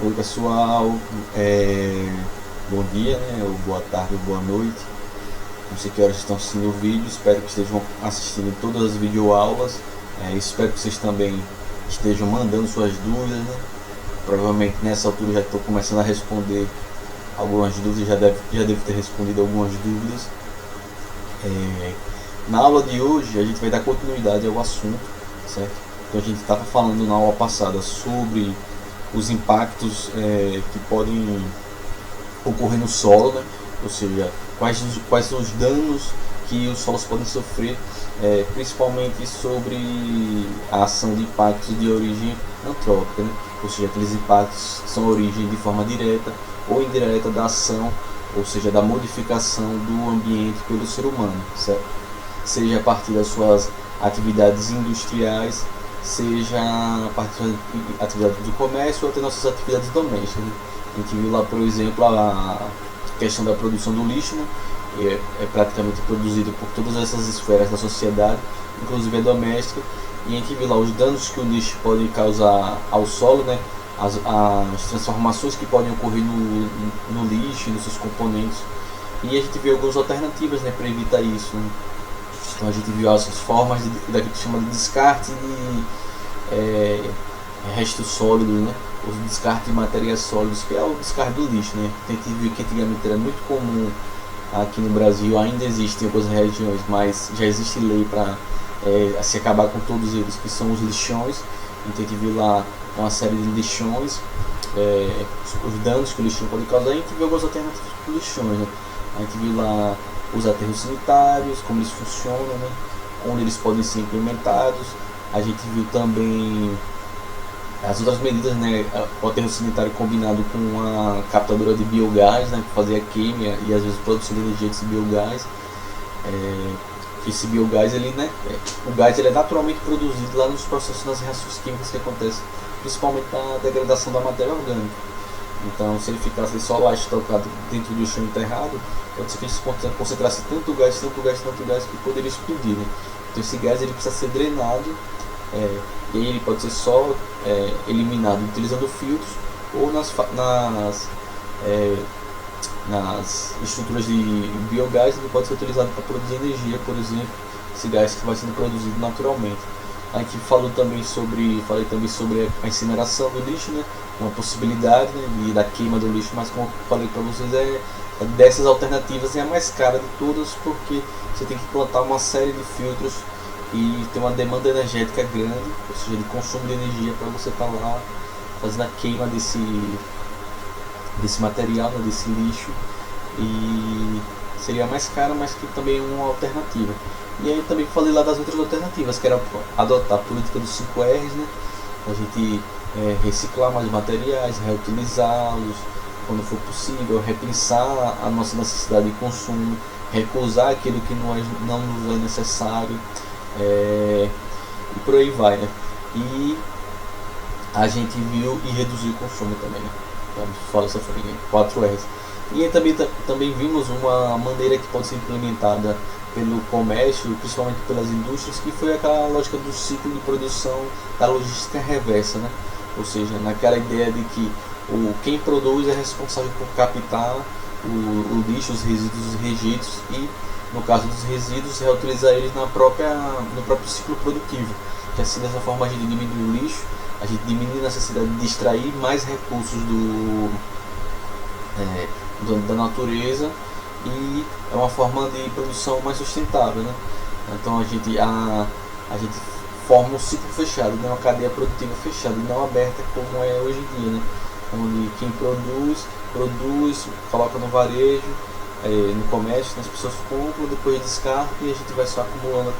Oi pessoal, bom dia, né? Ou boa tarde ou boa noite. Não sei que horas estão assistindo o vídeo, espero que estejam assistindo todas as videoaulas. Espero que vocês também estejam mandando suas dúvidas, né? Provavelmente nessa altura já estou começando a responder algumas dúvidas, já devo ter respondido algumas dúvidas. Na aula de hoje a gente vai dar continuidade ao assunto, certo? Então a gente estava falando na aula passada sobre os impactos que podem ocorrer no solo, né? Ou seja, quais são os danos que os solos podem sofrer, principalmente sobre a ação de impactos de origem antrópica, né? Ou seja, aqueles impactos que são origem de forma direta ou indireta da ação, ou seja, da modificação do ambiente pelo ser humano, certo? Seja a partir das suas atividades industriais, seja a partir das atividades do comércio ou até nossas atividades domésticas, né? A gente viu lá, por exemplo, a questão da produção do lixo, né? É praticamente produzido por todas essas esferas da sociedade, inclusive a doméstica, e a gente viu lá os danos que o lixo pode causar ao solo, né? As transformações que podem ocorrer no lixo e nos seus componentes, e a gente viu algumas alternativas, né, para evitar isso, né? Então a gente viu as formas daquilo que chama de descarte de restos sólidos, né? O descarte de materiais sólidos, que é o descarte do lixo, né? A gente viu que antigamente era muito comum aqui no Brasil, ainda existe em algumas regiões, mas já existe lei para se acabar com todos eles, que são os lixões. Então a gente viu lá uma série de lixões, os danos que o lixão pode causar, e a gente viu algumas alternativas para os lixões, né? A gente viu lá os aterros sanitários, como eles funcionam, né? Onde eles podem ser implementados. A gente viu também as outras medidas, né? O aterro sanitário combinado com uma captadora de biogás, né? Para fazer a queima e às vezes produção de energia desse biogás. Esse biogás, ele, né? O gás ele é naturalmente produzido lá nos processos, nas reações químicas que acontecem, principalmente na degradação da matéria orgânica. Então, se ele ficasse só lá estocado dentro do chão enterrado, pode ser que ele se concentrasse tanto gás que poderia explodir, né? Então esse gás ele precisa ser drenado, e aí ele pode ser só eliminado utilizando filtros ou nas estruturas de biogás. Ele pode ser utilizado para produzir energia, por exemplo, esse gás que vai sendo produzido naturalmente. A gente falei também sobre a incineração do lixo, né? Uma possibilidade, né, da queima do lixo, mas como eu falei para vocês, dessas alternativas é a mais cara de todas, porque você tem que plantar uma série de filtros e tem uma demanda energética grande, ou seja, de consumo de energia para você estar lá fazendo a queima desse material, né, desse lixo, e seria mais caro, mas que também é uma alternativa. E aí também falei lá das outras alternativas, que era adotar a política dos 5 R's, né? A gente reciclar mais materiais, reutilizá-los quando for possível, repensar a nossa necessidade de consumo, recusar aquilo que não nos é necessário, e por aí vai, né? E a gente viu e reduzir o consumo também, né? Fala essa 4 R's. E aí também vimos uma maneira que pode ser implementada pelo comércio, principalmente pelas indústrias, que foi aquela lógica do ciclo de produção da logística reversa, né? Ou seja, naquela ideia de que quem produz é responsável por captar o lixo, os resíduos, os rejeitos, e no caso dos resíduos, reutilizar eles no próprio ciclo produtivo. Que assim, dessa forma, a gente diminui o lixo, a gente diminui a necessidade de extrair mais recursos da natureza, e é uma forma de produção mais sustentável, né? Então a gente forma um ciclo fechado, né? Uma cadeia produtiva fechada e não aberta como é hoje em dia, né? Onde quem produz, coloca no varejo, no comércio, as pessoas compram, depois descartam, e a gente vai só acumulando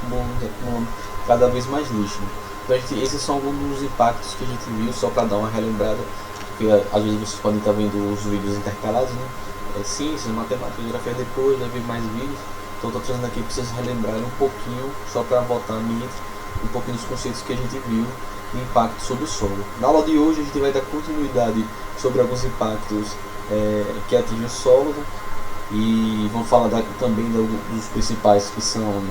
cada vez mais lixo, né? Então esses são alguns dos impactos que a gente viu, só para dar uma relembrada, porque às vezes vocês podem estar vendo os vídeos intercalados, né? Ciências, matemática, geografia depois, vai ver mais vídeos. Então estou trazendo aqui para vocês relembrarem um pouquinho, só para voltar a mente, um pouquinho dos conceitos que a gente viu de impacto sobre o solo. Na aula de hoje a gente vai dar continuidade sobre alguns impactos que atingem o solo, né? E vamos falar também dos principais, que são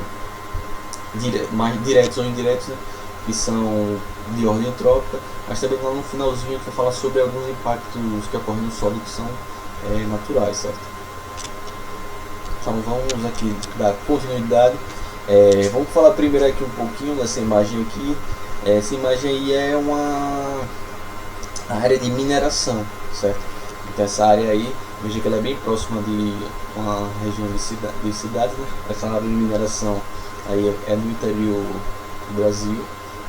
mais diretos ou indiretos, né? que são de ordem antrópica, mas também lá no finalzinho a gente vai falar sobre alguns impactos que ocorrem no solo que são naturais, certo? Então vamos aqui dar continuidade. Vamos falar primeiro aqui um pouquinho dessa imagem aqui. Essa imagem aí é uma área de mineração, certo? Então essa área aí, veja que ela é bem próxima de uma região de cidade, né? Essa área de mineração aí é no interior do Brasil,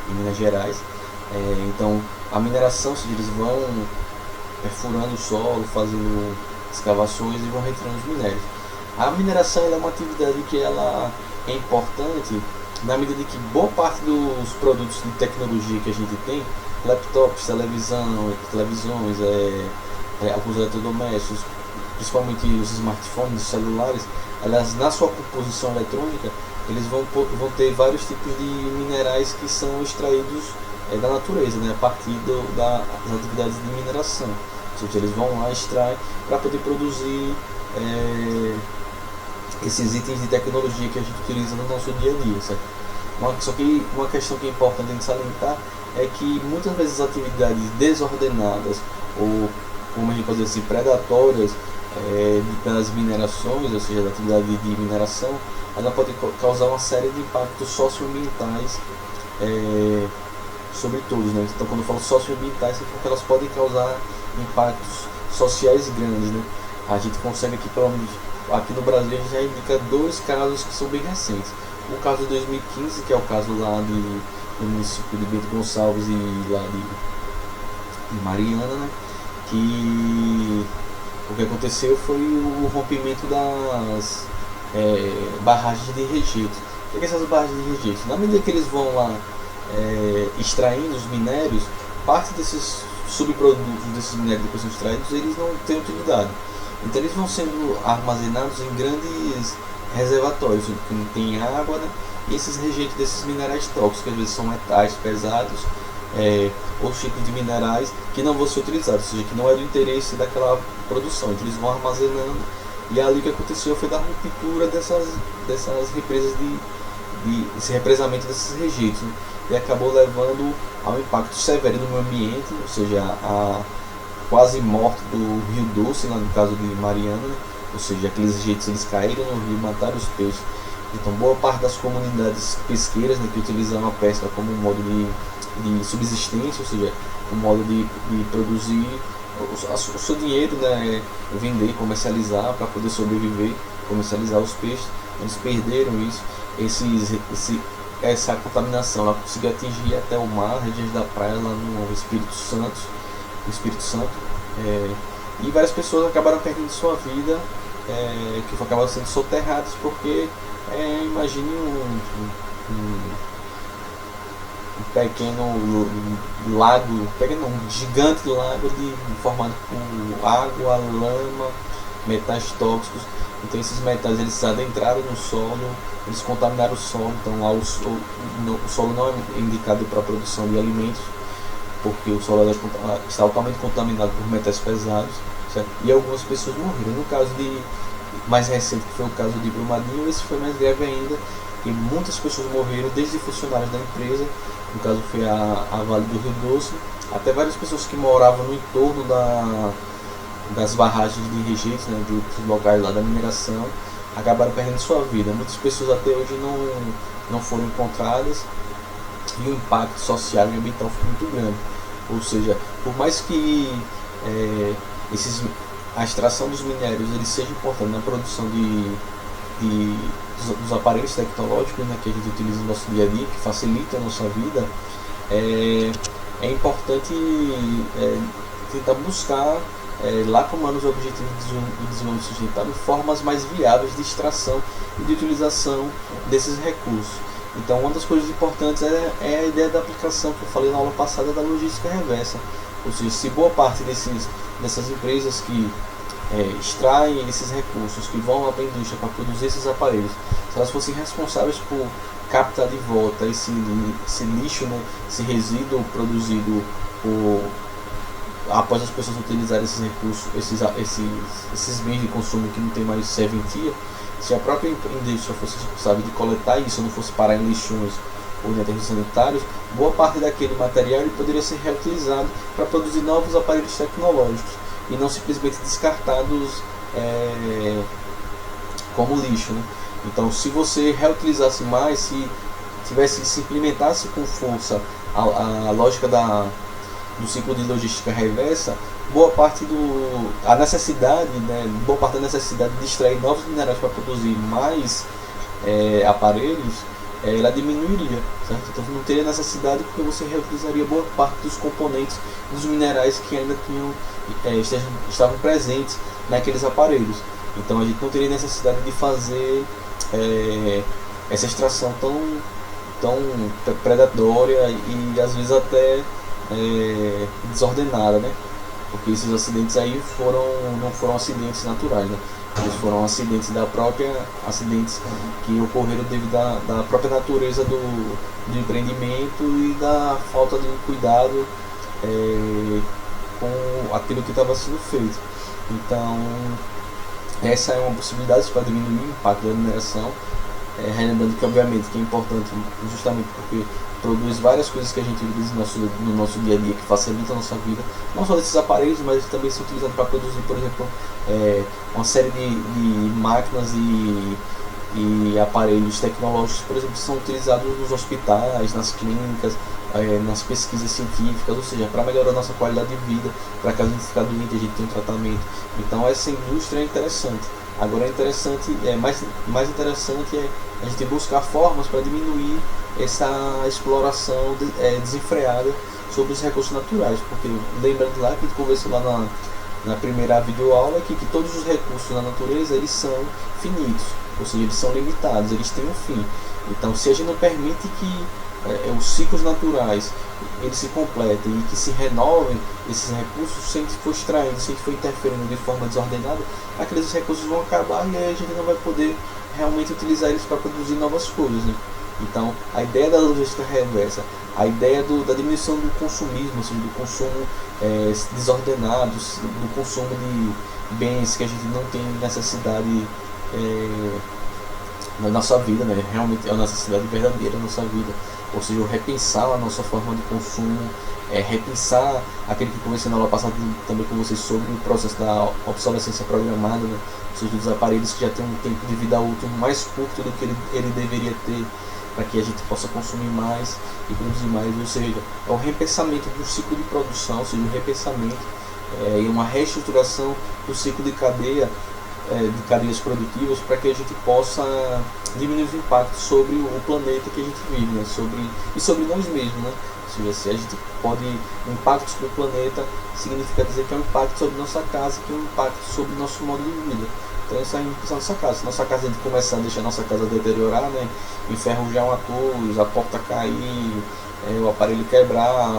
em Minas Gerais. Então a mineração, ou seja, eles vão perfurando o solo, fazendo escavações e vão retirando os minérios. A mineração ela é uma atividade que ela é importante na medida que boa parte dos produtos de tecnologia que a gente tem, laptops, televisões, alguns eletrodomésticos, principalmente os smartphones, os celulares, elas na sua composição eletrônica, eles vão ter vários tipos de minerais que são extraídos da natureza, né, a partir das atividades de mineração. Ou seja, eles vão lá extrair para poder produzir esses itens de tecnologia que a gente utiliza no nosso dia a dia, certo? Só que uma questão que é importante a gente salientar é que muitas vezes atividades desordenadas ou, como a gente pode dizer assim, predatórias das minerações, ou seja, da atividade de mineração, ela pode causar uma série de impactos socioambientais sobre todos, né? Então quando eu falo socioambientais é porque elas podem causar impactos sociais grandes, né? A gente consegue aqui, pelo menos aqui no Brasil, a gente já indica 2 casos que são bem recentes. O caso de 2015, que é o caso lá do município de Bento Gonçalves e lá de Mariana, né? Que o que aconteceu foi o rompimento das barragens de rejeito. O que são essas barragens de rejeito? Na medida que eles vão lá extraindo os minérios, parte desses subprodutos desses minérios que são extraídos, eles não têm utilidade. Então eles vão sendo armazenados em grandes reservatórios, que não tem água, né? E esses rejeitos desses minerais tóxicos, às vezes são metais pesados, outros tipos de minerais que não vão ser utilizados, ou seja, que não é do interesse daquela produção. Então eles vão armazenando, e ali o que aconteceu foi dar ruptura dessas represas esse represamento desses rejeitos, né? E acabou levando ao impacto severo no meio ambiente, ou seja, a quase morte do Rio Doce, lá no caso de Mariana, né? Ou seja, aqueles rejeitos eles caíram no rio e mataram os peixes. Então boa parte das comunidades pesqueiras, né, que utilizavam a pesca como um modo de subsistência, ou seja, um modo de produzir o seu dinheiro, né, vender, comercializar para poder sobreviver, comercializar os peixes. Eles perderam isso, essa contaminação ela conseguiu atingir até o mar, regiões da praia lá no Espírito Santo, e várias pessoas acabaram perdendo sua vida, que acabaram sendo soterradas porque imagine um pequeno lago, um gigante lago formado por água, lama, metais tóxicos. Então esses metais eles adentraram no solo, eles contaminaram o solo. Então lá o solo não é indicado para a produção de alimentos, porque o solo está altamente contaminado por metais pesados, certo? E algumas pessoas morreram. No caso mais recente, que foi o caso de Brumadinho, esse foi mais grave ainda, e muitas pessoas morreram, desde funcionários da empresa, no caso foi a Vale do Rio Doce, até várias pessoas que moravam no entorno das barragens de rejeitos, né, dos locais lá da mineração, acabaram perdendo sua vida. Muitas pessoas até hoje não foram encontradas, e o impacto social e ambiental foi muito grande. Ou seja, por mais que a extração dos minérios ele seja importante na produção dos aparelhos tecnológicos, né, que a gente utiliza no nosso dia a dia, que facilita a nossa vida, é importante tentar buscar, lá como nos objetivos do desenvolvimento sustentável, formas mais viáveis de extração e de utilização desses recursos. Então uma das coisas importantes é a ideia da aplicação que eu falei na aula passada da logística reversa. Ou seja, se boa parte dessas empresas que extraem esses recursos, que vão lá para a indústria para produzir esses aparelhos, se elas fossem responsáveis por captar de volta esse lixo, né, esse resíduo produzido após as pessoas utilizarem esses recursos, esses bens de consumo que não tem mais serventia, se a própria indústria fosse responsável de coletar isso, não fosse parar em lixões ou em aterros sanitários, boa parte daquele material ele poderia ser reutilizado para produzir novos aparelhos tecnológicos e não simplesmente descartados como lixo, né? Então, se você reutilizasse mais, se implementasse com força a lógica do ciclo de logística reversa, boa parte da necessidade de extrair novos minerais para produzir mais aparelhos, ela diminuiria, certo? Então não teria necessidade, porque você reutilizaria boa parte dos componentes dos minerais que ainda estavam presentes naqueles aparelhos. Então a gente não teria necessidade de fazer essa extração tão predatória e às vezes até desordenada, né? Porque esses acidentes aí não foram acidentes naturais, né? Eles foram acidentes que ocorreram devido da própria natureza do empreendimento e da falta de cuidado com aquilo que estava sendo feito. Então, essa é uma possibilidade para diminuir o impacto da mineração, relembrando que obviamente que é importante justamente porque produz várias coisas que a gente utiliza no nosso dia a dia, que facilita a nossa vida, não só desses aparelhos, mas também são utilizados para produzir, por exemplo, uma série de máquinas e aparelhos tecnológicos, por exemplo, que são utilizados nos hospitais, nas clínicas, nas pesquisas científicas, ou seja, para melhorar a nossa qualidade de vida, para que a gente ficar doente, a gente tenha um tratamento. Então essa indústria é interessante. Agora mais interessante é a gente buscar formas para diminuir essa exploração desenfreada sobre os recursos naturais, porque lembrando lá que a gente conversou lá na primeira videoaula que todos os recursos da natureza eles são finitos, ou seja, eles são limitados, eles têm um fim. Então se a gente não permite que os ciclos naturais eles se completem e que se renovem esses recursos, se a gente for extraindo, se a gente for interferindo de forma desordenada, aqueles recursos vão acabar e aí a gente não vai poder realmente utilizar eles para produzir novas coisas, né? Então a ideia da logística reversa, a ideia da diminuição do consumismo, assim, do consumo desordenado, do consumo de bens que a gente não tem necessidade na nossa vida, né? Realmente é uma necessidade verdadeira na nossa vida, ou seja, repensar a nossa forma de consumo, repensar aquele que conversei na aula passada também com vocês sobre o processo da obsolescência programada, né? Ou seja, dos aparelhos que já têm um tempo de vida útil mais curto do que ele deveria ter, para que a gente possa consumir mais e produzir mais, ou seja, é um repensamento do ciclo de produção, ou seja, um repensamento e uma reestruturação do ciclo de cadeias produtivas, para que a gente possa diminuir os impactos sobre o planeta que a gente vive, né? sobre nós mesmos, né? Ou seja, se a gente pode, impacto sobre o planeta significa dizer que é um impacto sobre nossa casa, que é um impacto sobre nosso modo de vida. Então isso aí é nossa casa. Se nossa casa a gente começar a deixar a nossa casa deteriorar, né? Enferrujar uma coisa, a porta cair, o aparelho quebrar,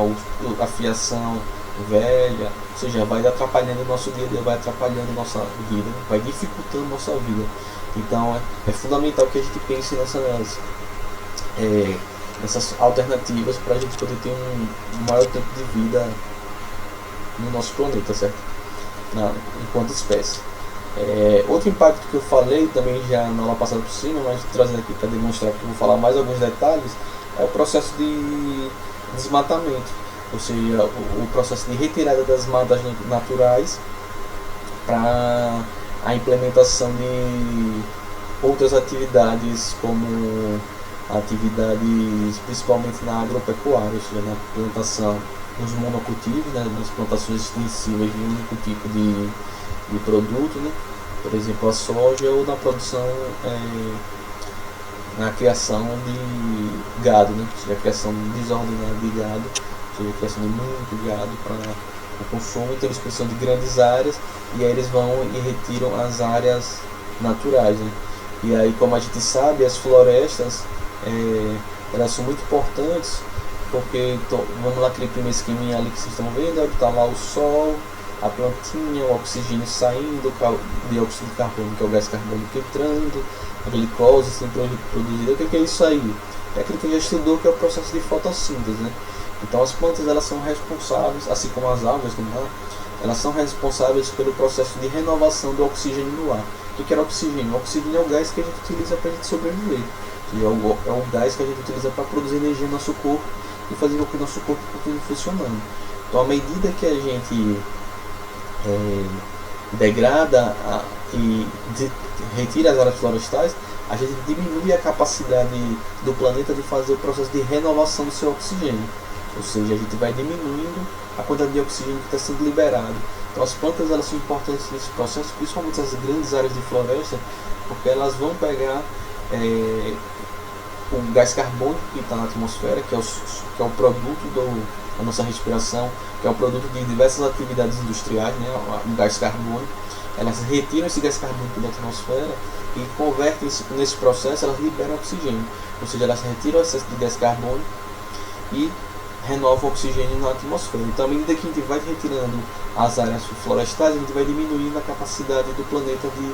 a fiação velha, ou seja, vai atrapalhando o nosso dia a dia, vai atrapalhando a nossa vida, vai dificultando a nossa vida. Então é fundamental que a gente pense nessas alternativas para a gente poder ter um maior tempo de vida no nosso planeta, certo? Enquanto espécie. Outro impacto que eu falei também já na aula passada por cima, mas trazendo aqui para demonstrar que eu vou falar mais alguns detalhes, é o processo de desmatamento, ou seja, o processo de retirada das matas naturais para a implementação de outras atividades, como atividades principalmente na agropecuária, ou seja, na plantação dos monocultivos, né, nas plantações extensivas de um único tipo de produto, né? Por exemplo, a soja, ou na produção, na criação de gado, né? Ou seja, a criação desordenada de gado, ou seja, a criação de muito gado para o consumo. Então eles precisam de grandes áreas e aí eles vão e retiram as áreas naturais, né? E aí, como a gente sabe, as florestas elas são muito importantes, porque vamos lá, aquele primeiro esqueminha ali que vocês estão vendo, está lá o sol, a plantinha, o oxigênio saindo, o dióxido de carbono, que é o gás carbônico entrando, a glicose sendo produzida. O que é isso aí? É aquilo que a gente já estudou, que é o processo de fotossíntese, né? Então as plantas elas são responsáveis, assim como as algas do mar, elas são responsáveis pelo processo de renovação do oxigênio no ar. O que era oxigênio? O oxigênio é o gás que a gente utiliza para a gente sobreviver. que é o gás que a gente utiliza para produzir energia no nosso corpo e fazer com que o nosso corpo continue funcionando. Então, à medida que a gente degrada e retira as áreas florestais, a gente diminui a capacidade do planeta de fazer o processo de renovação do seu oxigênio. Ou seja, a gente vai diminuindo a quantidade de oxigênio que está sendo liberado. Então as plantas, elas são importantes nesse processo, principalmente as grandes áreas de floresta, porque elas vão pegar o gás carbônico que está na atmosfera, que é o produto da nossa respiração, que é o produto de diversas atividades industriais, né, o gás carbônico. Elas retiram esse gás carbônico da atmosfera e convertem nesse processo, elas liberam oxigênio. Ou seja, elas retiram o excesso de gás carbônico e renovam o oxigênio na atmosfera. Então, à medida que a gente vai retirando as áreas florestais, a gente vai diminuindo a capacidade do planeta de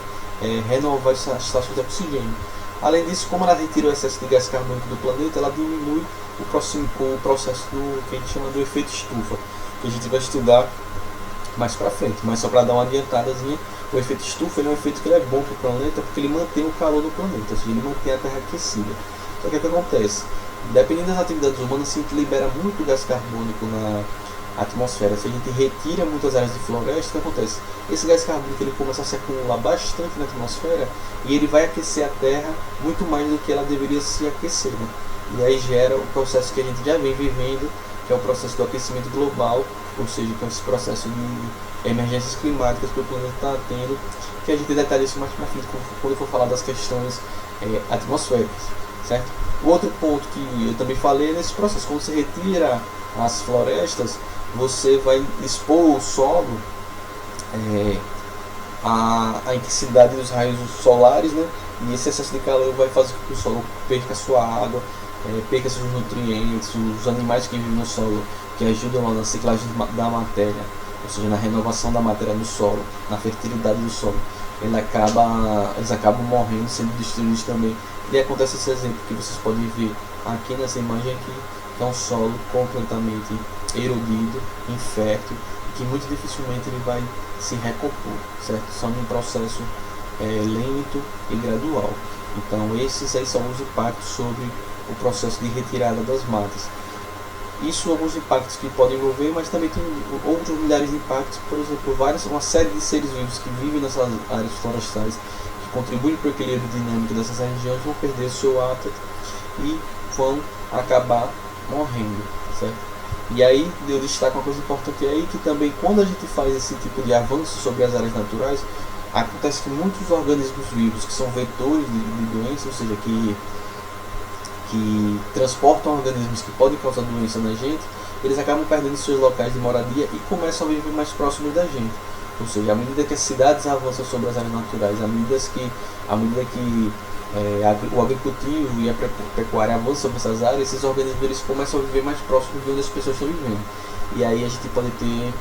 renovar essas taxas de oxigênio. Além disso, como ela retira o excesso de gás carbônico do planeta, ela diminui o processo do que a gente chama do efeito estufa, que a gente vai estudar mais para frente. Mas só para dar uma adiantadazinha, o efeito estufa é um efeito que ele é bom para o planeta porque ele mantém o calor do planeta, ou seja, ele mantém a Terra aquecida. Só que o que acontece? Dependendo das atividades humanas, se a gente libera muito gás carbônico na atmosfera, se a gente retira muitas áreas de floresta, o que acontece? Esse gás carbônico ele começa a se acumular bastante na atmosfera e ele vai aquecer a Terra muito mais do que ela deveria se aquecer, né? E aí gera o processo que a gente já vem vivendo, que é o processo do aquecimento global, ou seja, que é esse processo de emergências climáticas que o planeta está tendo, que a gente detalha isso mais para frente quando eu for falar das questões atmosféricas, certo? O outro ponto que eu também falei é nesse processo, quando você retira as florestas, você vai expor o solo à intensidade dos raios solares, né? E esse excesso de calor vai fazer com que o solo perca sua água, perca seus nutrientes, os animais que vivem no solo, que ajudam lá na ciclagem da matéria, ou seja, na renovação da matéria do solo, na fertilidade do solo. Eles acabam morrendo, sendo destruídos também. E acontece esse exemplo que vocês podem ver aqui nessa imagem aqui, que é um solo completamente erodido, infértil, que muito dificilmente ele vai se recompor, certo? Só num processo lento e gradual. Então esses aí são os impactos sobre o processo de retirada das matas. Isso alguns impactos que podem envolver, mas também tem outros milhares de impactos, por exemplo, uma série de seres vivos que vivem nessas áreas florestais, que contribuem para o equilíbrio dinâmico dessas regiões, vão perder o seu hábitat e vão acabar morrendo, certo? E aí eu destaco uma coisa importante aí, que também quando a gente faz esse tipo de avanço sobre as áreas naturais, acontece que muitos organismos vivos que são vetores de doenças, ou seja, que transportam organismos que podem causar doença na gente, eles acabam perdendo seus locais de moradia e começam a viver mais próximos da gente. Ou seja, à medida que as cidades avançam sobre as áreas naturais, à medida que o agricultivo e a pecuária avançam sobre essas áreas, esses organismos eles começam a viver mais próximos de onde as pessoas estão vivendo. E aí a gente pode ter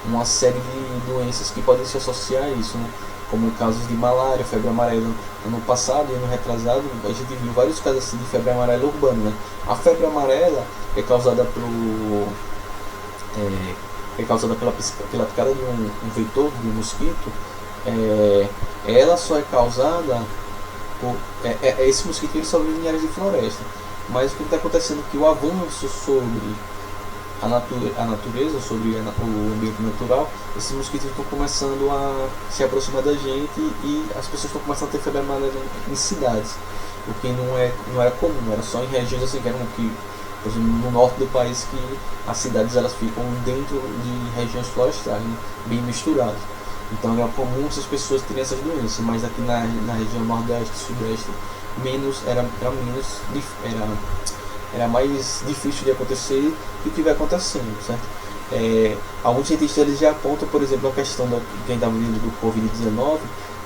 uma série de doenças que podem se associar a isso, né? Como casos de malária, febre amarela. Ano passado e ano retrasado, a gente viu vários casos assim de febre amarela urbana, né? A febre amarela é causada pela picada de um vetor, de um mosquito. Ela só é causada por... esse mosquito ele só vive em áreas de floresta. Mas o que está acontecendo é que o avanço sobre a natureza, sobre o ambiente natural, esses mosquitos estão começando a se aproximar da gente e as pessoas estão começando a ter febre amarela em cidades, o que não era comum, era só em regiões assim, que eram por exemplo, no norte do país, que as cidades elas ficam dentro de regiões florestais, né, bem misturadas. Então era comum essas pessoas terem essas doenças, mas aqui na região nordeste, sudeste, era mais difícil de acontecer e o que vai acontecendo, certo? Alguns cientistas eles já apontam, por exemplo, a questão de quem está vivendo do Covid-19,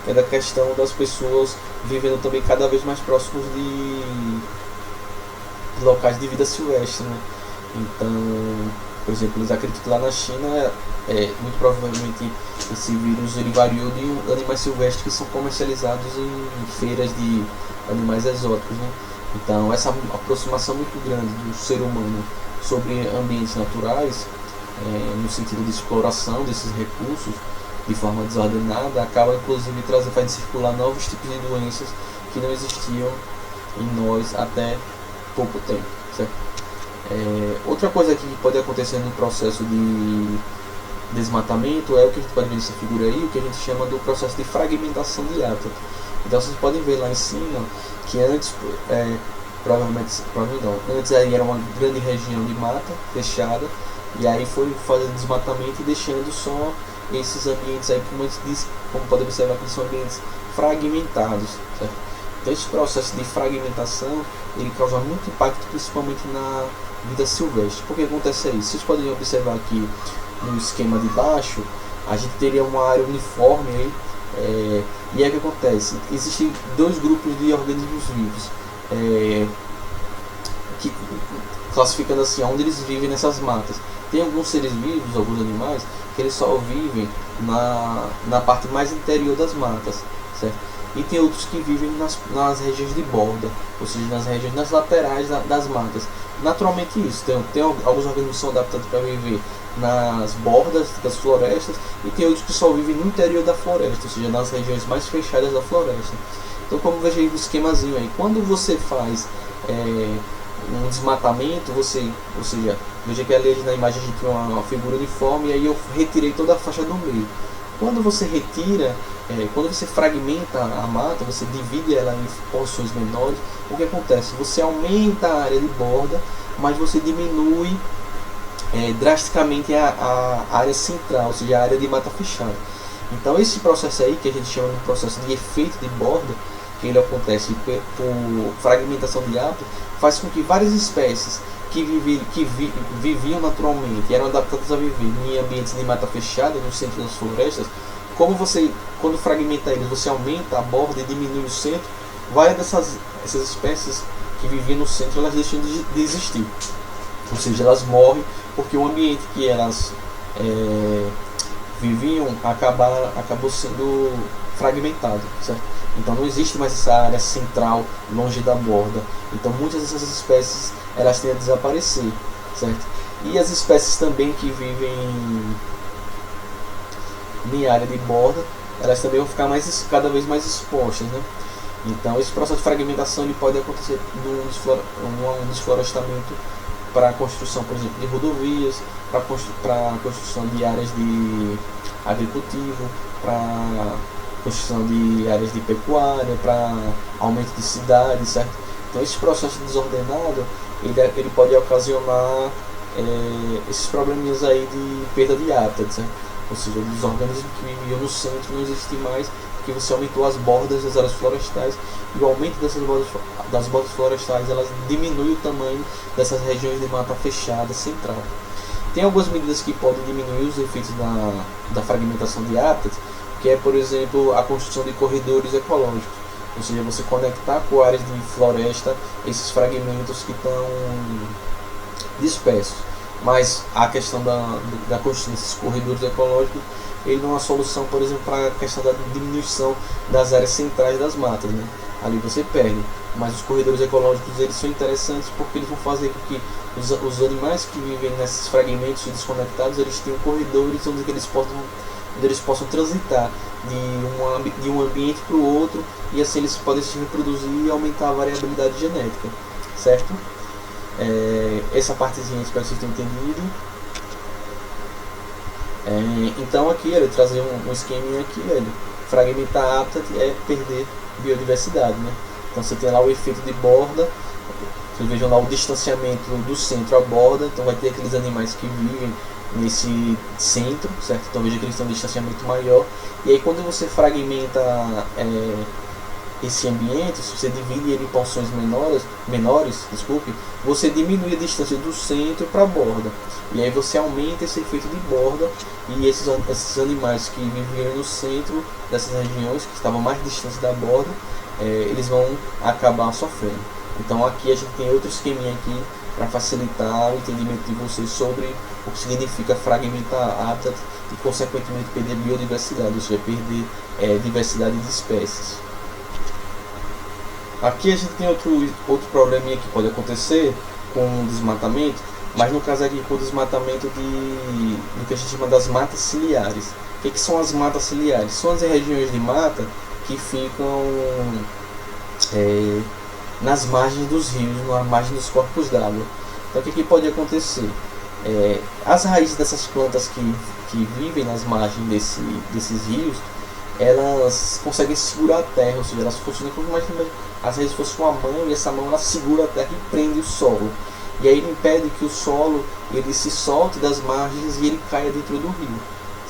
que é da questão das pessoas vivendo também cada vez mais próximos de locais de vida silvestre, né? Então, por exemplo, eles acreditam que lá na China, muito provavelmente esse vírus ele variou de animais silvestres que são comercializados em feiras de animais exóticos, né? Então essa aproximação muito grande do ser humano sobre ambientes naturais, no sentido de exploração desses recursos de forma desordenada, acaba inclusive fazendo circular novos tipos de doenças que não existiam em nós até pouco tempo, certo? Outra coisa que pode acontecer no processo de desmatamento é o que a gente pode ver nessa figura aí, o que a gente chama do processo de fragmentação de hábitat. Então vocês podem ver lá em cima que antes, provavelmente não, antes aí era uma grande região de mata fechada, e aí foi fazendo desmatamento e deixando só esses ambientes aí, como a gente diz, como podemos observar, que são ambientes fragmentados, certo? Então esse processo de fragmentação, ele causa muito impacto, principalmente na vida silvestre. Por que acontece isso? Vocês podem observar aqui no esquema de baixo, a gente teria uma área uniforme aí, e é o que acontece, existem dois grupos de organismos vivos, que, classificando assim, onde eles vivem nessas matas. Tem alguns seres vivos, alguns animais, que eles só vivem na parte mais interior das matas, certo? E tem outros que vivem nas regiões de borda, ou seja, nas laterais das matas. Naturalmente isso, tem alguns organismos que são adaptados para viver nas bordas das florestas, e tem outros que só vivem no interior da floresta, ou seja, nas regiões mais fechadas da floresta. Então, como veja aí no esquemazinho aí, quando você faz um desmatamento, ou seja, veja que ali na imagem a gente tem uma figura uniforme, e aí eu retirei toda a faixa do meio. Quando você retira, quando você fragmenta a mata, você divide ela em porções menores, o que acontece? Você aumenta a área de borda, mas você diminui drasticamente a área central, ou seja, a área de mata fechada. Então esse processo aí, que a gente chama de processo de efeito de borda, que ele acontece por fragmentação de hábitat, faz com que várias espécies que viviam naturalmente, eram adaptadas a viver em ambientes de mata fechada, no centro das florestas, quando fragmenta eles, você aumenta a borda e diminui o centro, várias essas espécies que viviam no centro, elas deixam de existir. Ou seja, elas morrem porque o ambiente que elas viviam acabou sendo fragmentado, certo? Então não existe mais essa área central longe da borda. Então muitas dessas espécies elas tendem a desaparecer, certo? E as espécies também que vivem em área de borda, elas também vão ficar cada vez mais expostas, né? Então esse processo de fragmentação ele pode acontecer num desflorestamento para a construção, por exemplo, de rodovias, para a construção de áreas de agricultivo, para construção de áreas de pecuária, para aumento de cidades, certo? Então esse processo desordenado, ele pode ocasionar esses probleminhas aí de perda de hábitat, certo? Ou seja, os organismos que viviam no centro não existem mais, porque você aumentou as bordas das áreas florestais, e o aumento das bordas florestais, elas diminuem o tamanho dessas regiões de mata fechada central. Tem algumas medidas que podem diminuir os efeitos da fragmentação de hábitat, que é, por exemplo, a construção de corredores ecológicos, ou seja, você conectar com áreas de floresta esses fragmentos que estão dispersos. Mas a questão da construção desses corredores ecológicos, ele não é uma solução, por exemplo, para a questão da diminuição das áreas centrais das matas, né? Ali você perde. Mas os corredores ecológicos, eles são interessantes porque eles vão fazer com que os animais que vivem nesses fragmentos desconectados, eles tenham corredores onde eles possam transitar de um ambiente para o outro, e assim eles podem se reproduzir e aumentar a variabilidade genética, certo? Essa partezinha espero que vocês tenham entendido. Então aqui ele trazer um esqueminha aqui, fragmentar hábitat é perder biodiversidade, né? Então você tem lá o efeito de borda, vocês vejam lá o distanciamento do centro à borda, então vai ter aqueles animais que vivem nesse centro, certo? Então veja que eles têm um distanciamento maior, e aí quando você fragmenta esse ambiente, se você divide ele em porções menores, você diminui a distância do centro para a borda, e aí você aumenta esse efeito de borda, e esses animais que viviam no centro dessas regiões, que estavam mais distantes da borda, eles vão acabar sofrendo. Então aqui a gente tem outro esqueminha aqui para facilitar o entendimento de vocês sobre o que significa fragmentar hábitat e consequentemente perder biodiversidade, ou seja, perder diversidade de espécies. Aqui a gente tem outro probleminha que pode acontecer com o desmatamento, mas no caso aqui com o desmatamento do que a gente chama das matas ciliares. O que são as matas ciliares? São as regiões de mata que ficam nas margens dos rios, na margem dos corpos d'água. Então o que pode acontecer? As raízes dessas plantas que vivem nas margens desses rios, elas conseguem segurar a terra, ou seja, elas funcionam como se as raízes fossem uma mão, e essa mão ela segura a terra e prende o solo. E aí ele impede que o solo ele se solte das margens e ele caia dentro do rio,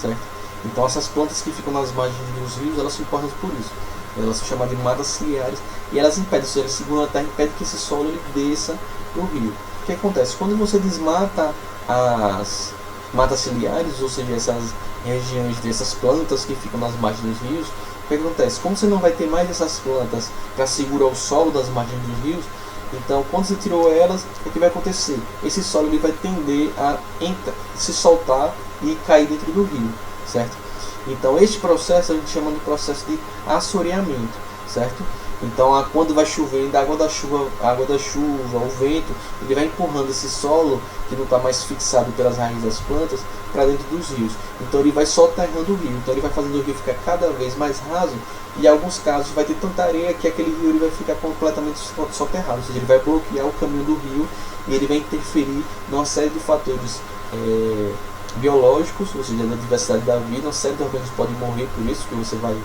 certo? Então essas plantas que ficam nas margens dos rios, elas são importantes por isso. Elas são chamadas de matas ciliares e elas impedem, ou seja, elas seguram a terra e impedem que esse solo ele desça no rio. O que acontece? Quando você desmata as matas ciliares, ou seja, essas regiões dessas plantas que ficam nas margens dos rios, o que acontece? Como você não vai ter mais essas plantas para segurar o solo das margens dos rios, então quando você tirou elas, o que vai acontecer? Esse solo ele vai tender a se soltar e cair dentro do rio, certo? Então este processo a gente chama de processo de assoreamento, certo? Então quando vai chovendo, a água da chuva, o vento, ele vai empurrando esse solo que não está mais fixado pelas raízes das plantas para dentro dos rios. Então ele vai soterrando o rio, então ele vai fazendo o rio ficar cada vez mais raso, e em alguns casos vai ter tanta areia que aquele rio ele vai ficar completamente soterrado, ou seja, ele vai bloquear o caminho do rio e ele vai interferir numa série de fatores biológicos, ou seja, na diversidade da vida. Uma série de organismos podem morrer por isso, que você vai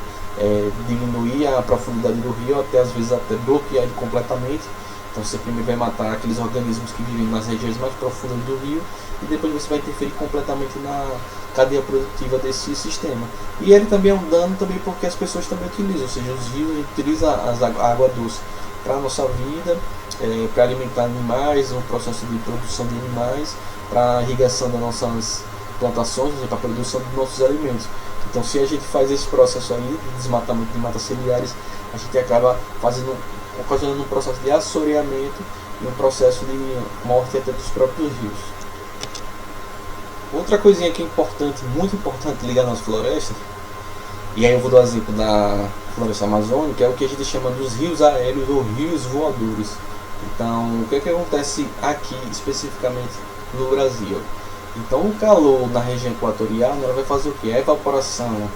diminuir a profundidade do rio, até às vezes até bloquear ele completamente. Então você primeiro vai matar aqueles organismos que vivem nas regiões mais profundas do rio, e depois você vai interferir completamente na cadeia produtiva desse sistema. E ele também é um dano também porque as pessoas também utilizam, ou seja, os rios, a gente utiliza a água doce para a nossa vida, para alimentar animais, no processo de produção de animais, para a irrigação das nossas plantações, para a produção dos nossos alimentos. Então se a gente faz esse processo aí de desmatamento de matas ciliares, a gente acaba ocasionando um processo de assoreamento e um processo de morte até dos próprios rios. Outra coisinha que é importante, muito importante ligar nas florestas, e aí eu vou dar o exemplo da floresta amazônica, é o que a gente chama dos rios aéreos ou rios voadores. Então o que acontece aqui especificamente no Brasil? Então o calor na região equatorial, ela vai fazer o que? A evaporação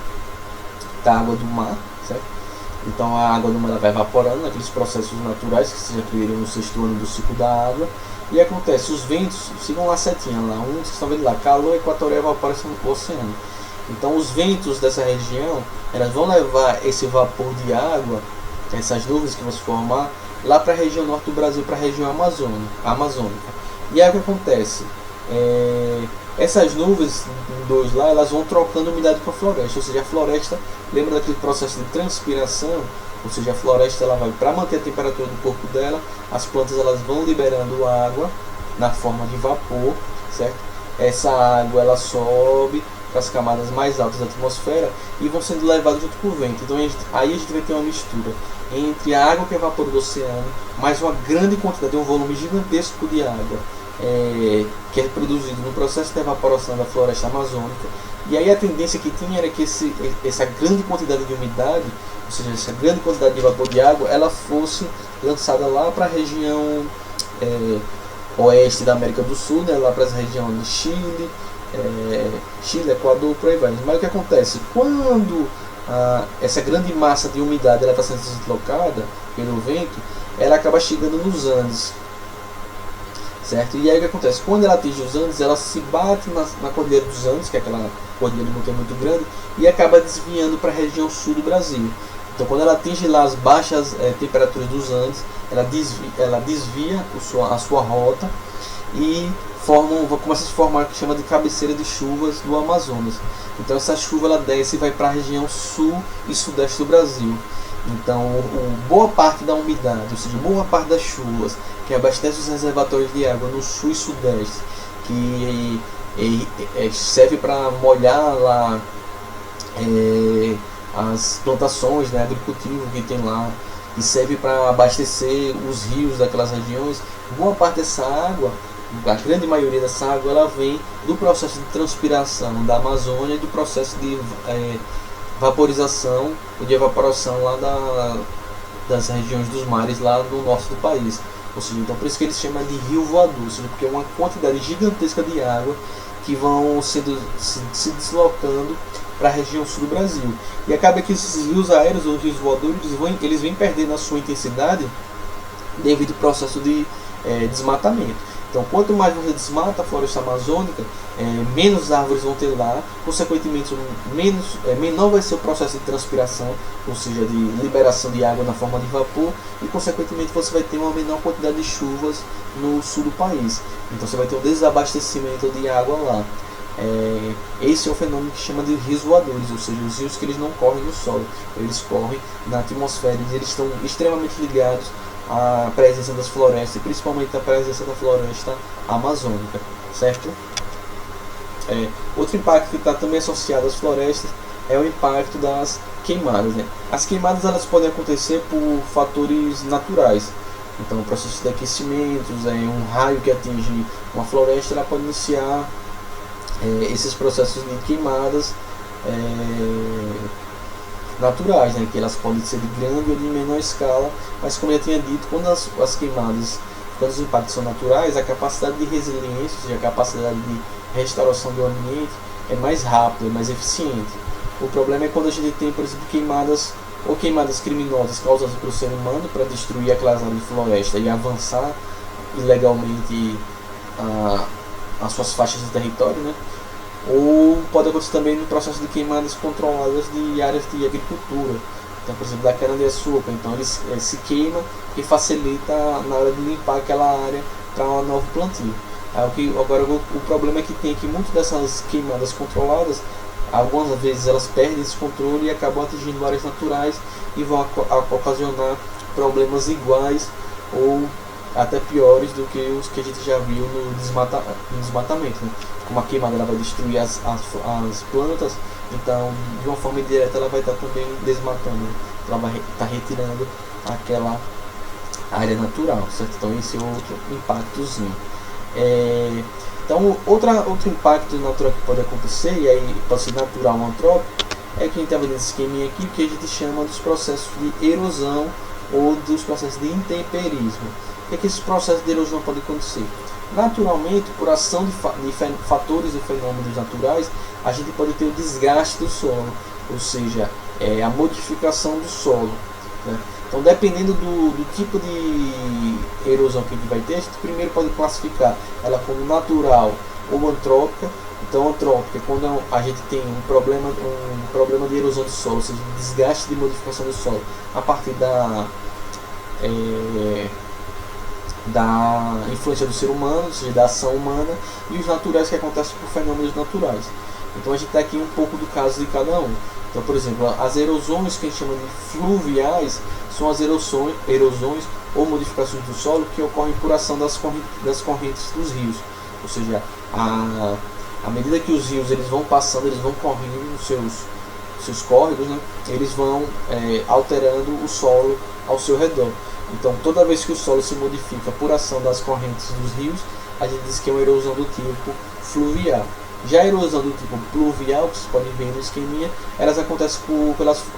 da água do mar, certo? Então a água do mar vai evaporando naqueles processos naturais que se já criaram no sexto ano do ciclo da água. E acontece, os ventos, sigam lá setinha lá, vocês estão vendo lá, calor equatorial, evaporação do oceano. Então os ventos dessa região, elas vão levar esse vapor de água, essas nuvens que vão se formar, lá para a região norte do Brasil, para a região amazônica. E aí o que acontece? Essas nuvens dois lá, elas vão trocando umidade com a floresta, ou seja, a floresta, lembra daquele processo de transpiração, ou seja, a floresta ela vai, para manter a temperatura do corpo dela, as plantas elas vão liberando água na forma de vapor, certo? Essa água ela sobe para as camadas mais altas da atmosfera e vão sendo levadas junto com o vento. Então aí a gente vai ter uma mistura entre a água que evapora do oceano, mais uma grande quantidade, um volume gigantesco de água que é produzido no processo de evaporação da floresta amazônica. E aí a tendência que tinha era que essa grande quantidade de umidade, ou seja, essa grande quantidade de vapor de água, ela fosse lançada lá para a região oeste da América do Sul, né, lá para as regiões de Chile, Equador, por aí vai. Mas o que acontece? Quando essa grande massa de umidade está sendo deslocada pelo vento, ela acaba chegando nos Andes, certo? E aí o que acontece? Quando ela atinge os Andes, ela se bate na Cordilheira dos Andes, que é aquela cordilheira de montanha muito grande, e acaba desviando para a região sul do Brasil. Então quando ela atinge lá as baixas temperaturas dos Andes, ela desvia a sua rota e começa a se formar o que chama de cabeceira de chuvas do Amazonas. Então essa chuva ela desce e vai para a região sul e sudeste do Brasil. Então boa parte da umidade, ou seja, boa parte das chuvas que abastece os reservatórios de água no sul e sudeste, que serve para molhar lá as plantações, né, agricultivo que tem lá, e serve para abastecer os rios daquelas regiões. Boa parte dessa água, a grande maioria dessa água, ela vem do processo de transpiração da Amazônia e do processo de vaporização ou de evaporação lá das regiões dos mares lá no norte do país. Ou seja, então por isso que eles chamam de rio voador, ou seja, porque é uma quantidade gigantesca de água que vão se deslocando para a região sul do Brasil. E acaba que esses rios aéreos ou rios voadores eles vêm perdendo a sua intensidade devido ao processo de desmatamento. Então, quanto mais você desmata a floresta amazônica, menos árvores vão ter lá, consequentemente, menor vai ser o processo de transpiração, ou seja, de liberação de água na forma de vapor, e consequentemente você vai ter uma menor quantidade de chuvas no sul do país. Então, você vai ter um desabastecimento de água lá. Esse é o fenômeno que chama de rios voadores, ou seja, os rios que eles não correm no solo, eles correm na atmosfera e eles estão extremamente ligados à presença das florestas, e principalmente a presença da floresta amazônica, certo? Outro impacto que está também associado às florestas é o impacto das queimadas, né? As queimadas elas podem acontecer por fatores naturais. Então, o processo de aquecimento, um raio que atinge uma floresta, ela pode iniciar esses processos de queimadas naturais, né? Que elas podem ser de grande ou de menor escala, mas como eu já tinha dito, quando as queimadas, quando os impactos são naturais, a capacidade de resiliência, ou seja, a capacidade de restauração do ambiente é mais rápida, é mais eficiente. O problema é quando a gente tem, por exemplo, queimadas criminosas causadas pelo ser humano para destruir aquelas áreas de floresta e avançar ilegalmente as suas faixas de território, né? Ou pode acontecer também no processo de queimadas controladas de áreas de agricultura. Então, por exemplo, da cana-de-açúcar, então ele se queima e facilita na hora de limpar aquela área para um novo plantio. Agora o problema é que tem que muitas dessas queimadas controladas, algumas vezes elas perdem esse controle e acabam atingindo áreas naturais e vão ocasionar problemas iguais ou até piores do que os que a gente já viu no desmatamento, né? Como a queimada ela vai destruir as plantas, então de uma forma indireta ela vai estar também desmatando, né? Ela vai estar retirando aquela área natural, certo? Então esse é outro impactozinho. Então outro impacto natural que pode acontecer, e aí pode ser natural ou antrópico, é que a gente está vendo esse esqueminha aqui, que a gente chama dos processos de erosão ou dos processos de intemperismo. O que esses processos de erosão podem acontecer? Naturalmente, por ação de fatores e fenômenos naturais, a gente pode ter o desgaste do solo, ou seja, a modificação do solo, né? Então, dependendo do tipo de erosão que a gente vai ter, a gente primeiro pode classificar ela como natural ou antrópica. Então, antrópica é quando a gente tem um problema de erosão do solo, ou seja, desgaste de modificação do solo a partir da influência do ser humano, ou seja, da ação humana, e os naturais que acontecem por fenômenos naturais. Então a gente está aqui um pouco do caso de cada um. Então, por exemplo, as erosões que a gente chama de fluviais são as erosões ou modificações do solo que ocorrem por ação das correntes dos rios. Ou seja, à medida que os rios eles vão passando, eles vão correndo nos seus córregos, né? Eles vão alterando o solo ao seu redor. Então, toda vez que o solo se modifica por ação das correntes dos rios, a gente diz que é uma erosão do tipo fluvial. Já a erosão do tipo pluvial, que vocês podem ver no esqueminha, elas acontecem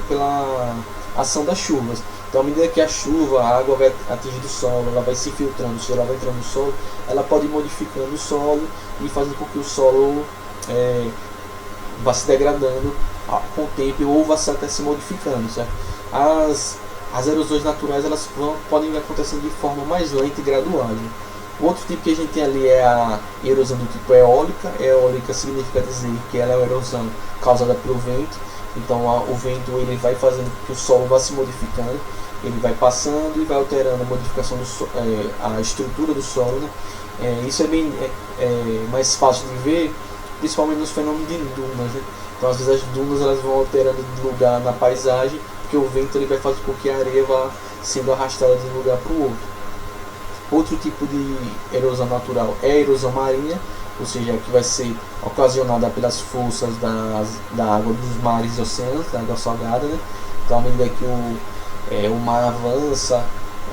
pela ação das chuvas. Então, à medida que a chuva, a água vai atingir o solo, ela vai se filtrando, o solo vai entrando no solo, ela pode ir modificando o solo e fazendo com que o solo vá se degradando com o tempo ou vá até se modificando, certo? As erosões naturais elas podem acontecer de forma mais lenta e gradual. O outro tipo que a gente tem ali é a erosão do tipo eólica. Eólica significa dizer que ela é uma erosão causada pelo vento. Então o vento ele vai fazendo com que o solo vá se modificando, ele vai passando e vai alterando a modificação a estrutura do solo, né? Isso é bem mais fácil de ver, principalmente nos fenômenos de dunas, né? Então às vezes as dunas elas vão alterando de lugar na paisagem, porque o vento ele vai fazer com que a areia vá sendo arrastada de um lugar para o outro. Outro tipo de erosão natural é a erosão marinha, ou seja, que vai ser ocasionada pelas forças da água dos mares e oceanos, da água salgada, né? Então, à medida que o mar avança,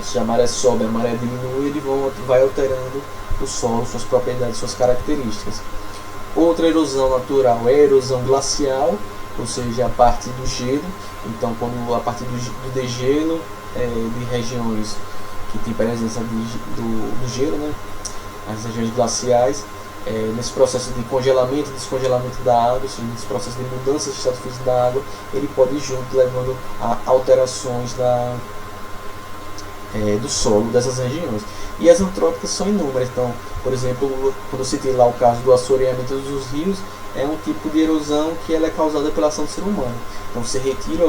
se a maré sobe, a maré diminui, ele vai alterando o solo, suas propriedades, suas características. Outra erosão natural é a erosão glacial, ou seja, a partir do gelo. Então, quando a partir do degelo de regiões que tem presença do gelo, né? As regiões glaciais, nesse processo de congelamento e descongelamento da água, ou seja, nesse processo de mudança de estado físico da água, ele pode ir junto, levando a alterações do solo dessas regiões. E as antrópicas são inúmeras. Então, por exemplo, quando eu citei lá o caso do assoreamento dos rios, é um tipo de erosão que ela é causada pela ação do ser humano. Então você retira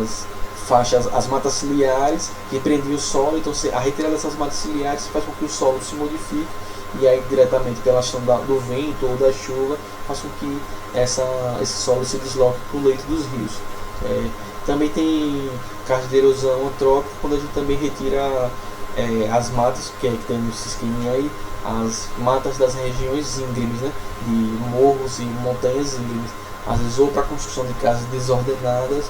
as faixas, as matas ciliares que prendiam o solo, então a retirada dessas matas ciliares faz com que o solo se modifique, e aí diretamente pela ação do vento ou da chuva faz com que esse solo se desloque para o leito dos rios. Também tem casos de erosão antrópica quando a gente também retira as matas que tem no esqueminha aí, as matas das regiões íngremes, né, de morros e montanhas íngremes, às vezes ou para a construção de casas desordenadas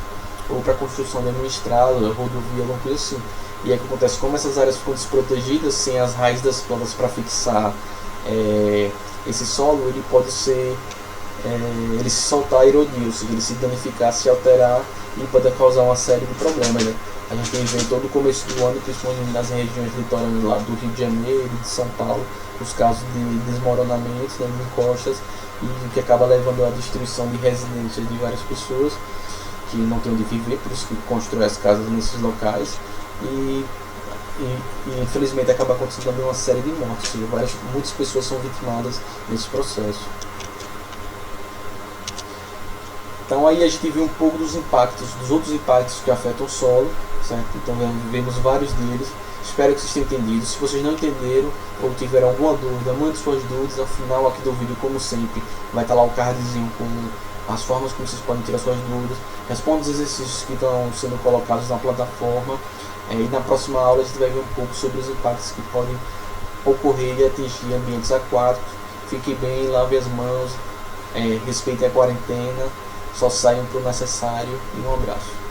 ou para a construção de uma estrada, rodovia, alguma coisa assim. E aí o que acontece, como essas áreas ficam desprotegidas, sem as raízes das plantas para fixar esse solo, ele pode ser ele se soltar, erodir, ou seja, ele se danificar, se alterar, e pode causar uma série de problemas, né? A gente tem visto todo o começo do ano, principalmente nas regiões litorâneas lá do Rio de Janeiro e de São Paulo, os casos de desmoronamentos, né, de encostas, e que acaba levando à destruição de residências de várias pessoas que não têm onde viver, por isso que constroem as casas nesses locais, e infelizmente acaba acontecendo também uma série de mortes, ou seja, muitas pessoas são vitimadas nesse processo. Então aí a gente viu um pouco dos outros impactos que afetam o solo, certo? Então vemos vários deles. Espero que vocês tenham entendido. Se vocês não entenderam ou tiveram alguma dúvida, mande suas dúvidas. Ao final aqui do vídeo, como sempre, vai estar lá o cardzinho com as formas como vocês podem tirar suas dúvidas. Responda os exercícios que estão sendo colocados na plataforma. E na próxima aula a gente vai ver um pouco sobre os impactos que podem ocorrer e atingir ambientes aquáticos. Fiquem bem, lavem as mãos, respeitem a quarentena. Só saiam para o necessário, e um abraço.